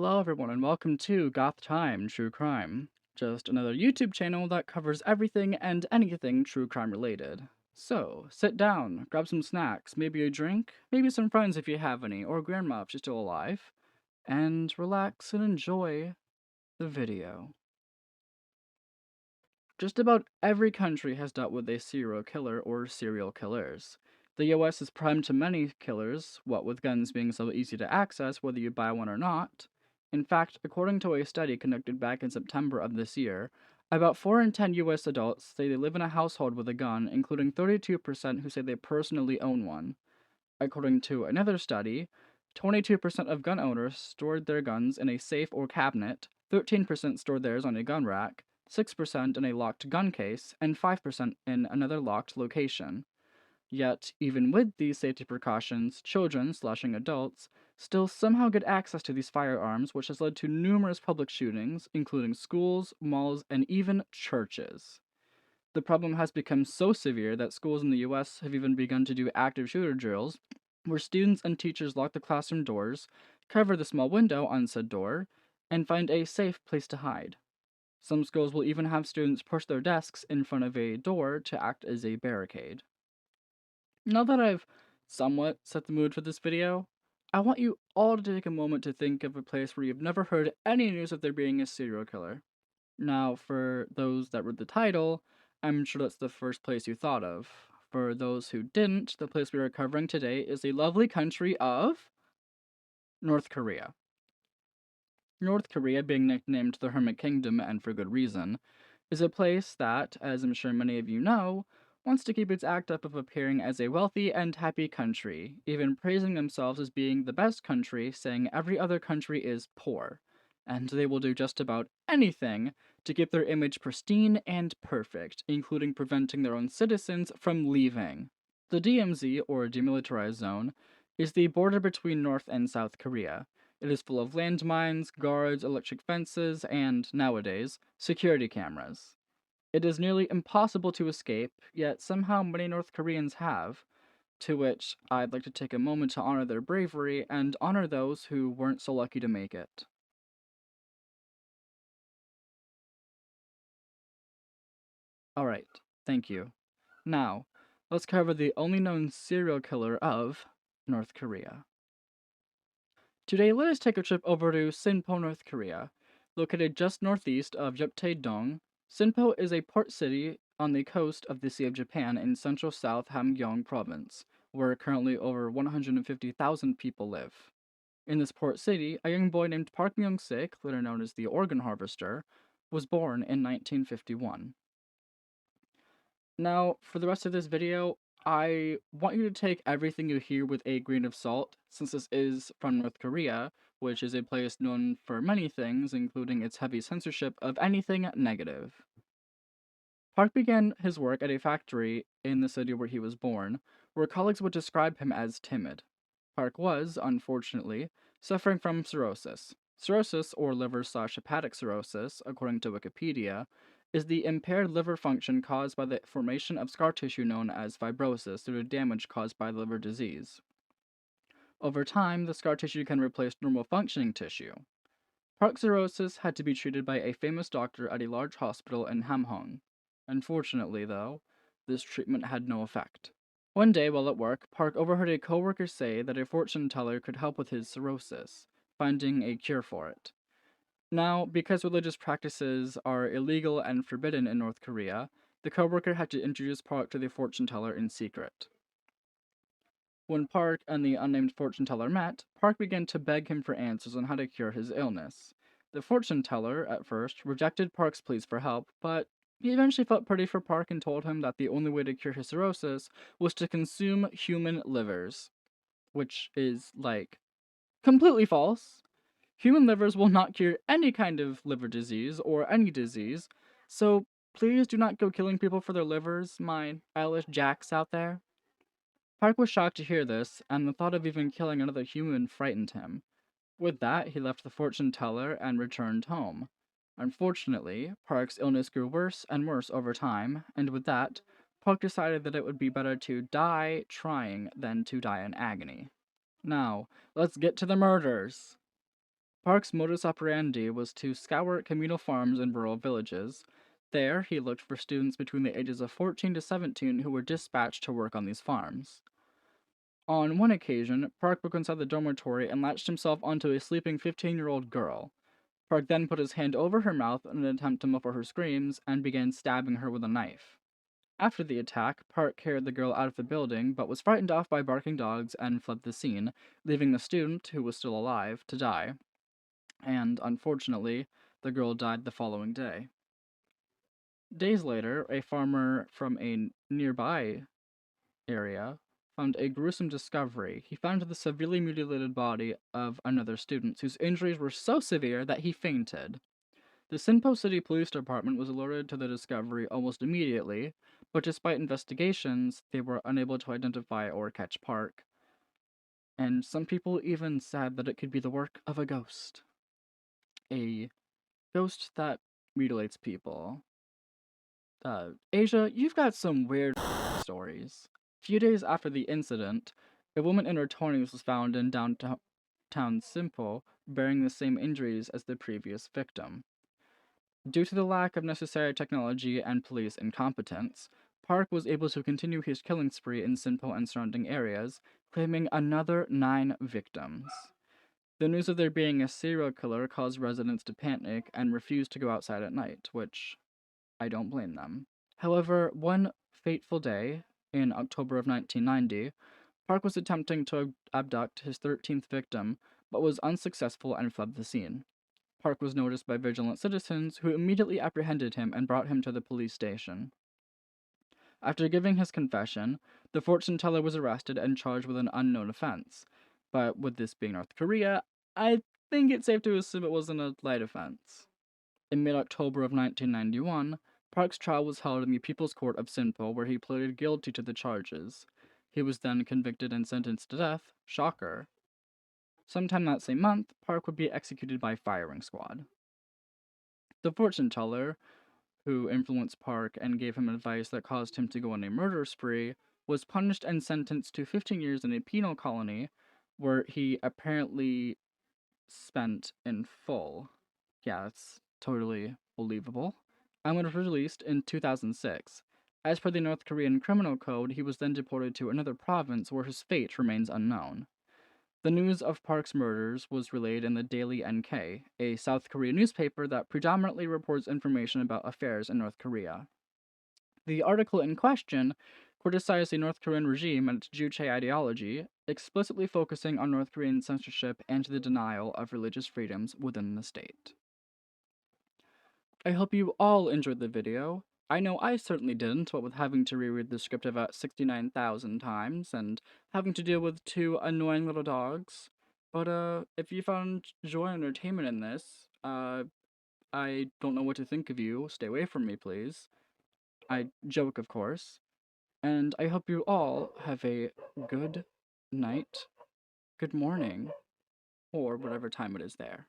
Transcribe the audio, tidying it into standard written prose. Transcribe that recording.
Hello, everyone, and welcome to Goth Time True Crime. Just another YouTube channel that covers everything and anything true crime related. So, sit down, grab some snacks, maybe a drink, maybe some friends if you have any, or grandma if she's still alive, and relax and enjoy the video. Just about every country has dealt with a serial killer or serial killers. The US is prime to many killers, what with guns being so easy to access whether you buy one or not. In fact, according to a study conducted back in September of this year, about 4 in 10 US adults say they live in a household with a gun, including 32% who say they personally own one. According to another study, 22% of gun owners stored their guns in a safe or cabinet, 13% stored theirs on a gun rack, 6% in a locked gun case, and 5% in another locked location. Yet, even with these safety precautions, children / adults still somehow get access to these firearms, which has led to numerous public shootings, including schools, malls, and even churches. The problem has become so severe that schools in the US have even begun to do active shooter drills, where students and teachers lock the classroom doors, cover the small window on said door, and find a safe place to hide. Some schools will even have students push their desks in front of a door to act as a barricade. Now that I've somewhat set the mood for this video, I want you all to take a moment to think of a place where you've never heard any news of there being a serial killer. Now, for those that read the title, I'm sure that's the first place you thought of. For those who didn't, the place we are covering today is the lovely country of North Korea. North Korea, being nicknamed the Hermit Kingdom, and for good reason, is a place that, as I'm sure many of you know, wants to keep its act up of appearing as a wealthy and happy country, even praising themselves as being the best country, saying every other country is poor, and they will do just about anything to keep their image pristine and perfect, including preventing their own citizens from leaving. The DMZ, or Demilitarized Zone, is the border between North and South Korea. It is full of landmines, guards, electric fences, and, nowadays, security cameras. It is nearly impossible to escape, yet somehow many North Koreans have, to which I'd like to take a moment to honor their bravery and honor those who weren't so lucky to make it. Alright, thank you. Now, let's cover the only known serial killer of North Korea. Today, let us take a trip over to Sinpo, North Korea. Located just northeast of Yeoptaedong, Sinpo is a port city on the coast of the Sea of Japan in central South Hamgyong province, where currently over 150,000 people live. In this port city, a young boy named Park Myung-Sik, later known as the Organ Harvester, was born in 1951. Now, for the rest of this video, I want you to take everything you hear with a grain of salt, since this is from North Korea, which is a place known for many things, including its heavy censorship of anything negative. Park began his work at a factory in the city where he was born, where colleagues would describe him as timid. Park was, unfortunately, suffering from cirrhosis. Cirrhosis, or liver/hepatic cirrhosis, according to Wikipedia, is the impaired liver function caused by the formation of scar tissue known as fibrosis due to damage caused by liver disease. Over time, the scar tissue can replace normal functioning tissue. Park's cirrhosis had to be treated by a famous doctor at a large hospital in Hamhung. Unfortunately, though, this treatment had no effect. One day while at work, Park overheard a coworker say that a fortune teller could help with his cirrhosis, finding a cure for it. Now, because religious practices are illegal and forbidden in North Korea, the coworker had to introduce Park to the fortune teller in secret. When Park and the unnamed fortune teller met, Park began to beg him for answers on how to cure his illness. The fortune teller, at first, rejected Park's pleas for help, but he eventually felt pity for Park and told him that the only way to cure his cirrhosis was to consume human livers. Which is, completely false. Human livers will not cure any kind of liver disease or any disease, so please do not go killing people for their livers, my Irish jacks out there. Park was shocked to hear this, and the thought of even killing another human frightened him. With that, he left the fortune teller and returned home. Unfortunately, Park's illness grew worse and worse over time, and with that, Park decided that it would be better to die trying than to die in agony. Now, let's get to the murders. Park's modus operandi was to scour communal farms in rural villages. There, he looked for students between the ages of 14 to 17 who were dispatched to work on these farms. On one occasion, Park broke inside the dormitory and latched himself onto a sleeping 15-year-old girl. Park then put his hand over her mouth in an attempt to muffle her screams and began stabbing her with a knife. After the attack, Park carried the girl out of the building but was frightened off by barking dogs and fled the scene, leaving the student, who was still alive, to die. And unfortunately, the girl died the following day. Days later, a farmer from a nearby area found a gruesome discovery. He found the severely mutilated body of another student whose injuries were so severe that he fainted. The Sinpo City Police Department was alerted to the discovery almost immediately, but despite investigations, they were unable to identify or catch Park. And some people even said that it could be the work of a ghost. A ghost that mutilates people. Asia, you've got some weird stories. A few days after the incident, a woman in her 20s was found in downtown Sinpo bearing the same injuries as the previous victim. Due to the lack of necessary technology and police incompetence, Park was able to continue his killing spree in Sinpo and surrounding areas, claiming another 9 victims. The news of there being a serial killer caused residents to panic and refuse to go outside at night, which I don't blame them. However, one fateful day, in October of 1990, Park was attempting to abduct his 13th victim, but was unsuccessful and fled the scene. Park was noticed by vigilant citizens who immediately apprehended him and brought him to the police station. After giving his confession, the fortune teller was arrested and charged with an unknown offense. But with this being North Korea, I think it's safe to assume it wasn't a light offense. In mid-October of 1991, Park's trial was held in the People's Court of Sinpo, where he pleaded guilty to the charges. He was then convicted and sentenced to death. Shocker. Sometime that same month, Park would be executed by firing squad. The fortune teller, who influenced Park and gave him advice that caused him to go on a murder spree, was punished and sentenced to 15 years in a penal colony, where he apparently spent in full. Yeah, it's totally believable. And was released in 2006. As per the North Korean Criminal Code, he was then deported to another province where his fate remains unknown. The news of Park's murders was relayed in the Daily NK, a South Korean newspaper that predominantly reports information about affairs in North Korea. The article in question criticized the North Korean regime and its Juche ideology, explicitly focusing on North Korean censorship and the denial of religious freedoms within the state. I hope you all enjoyed the video. I know I certainly didn't, what with having to reread the script about 69,000 times and having to deal with 2 annoying little dogs. But if you found joy and entertainment in this, I don't know what to think of you. Stay away from me, please. I joke, of course. And I hope you all have a good night, good morning, or whatever time it is there.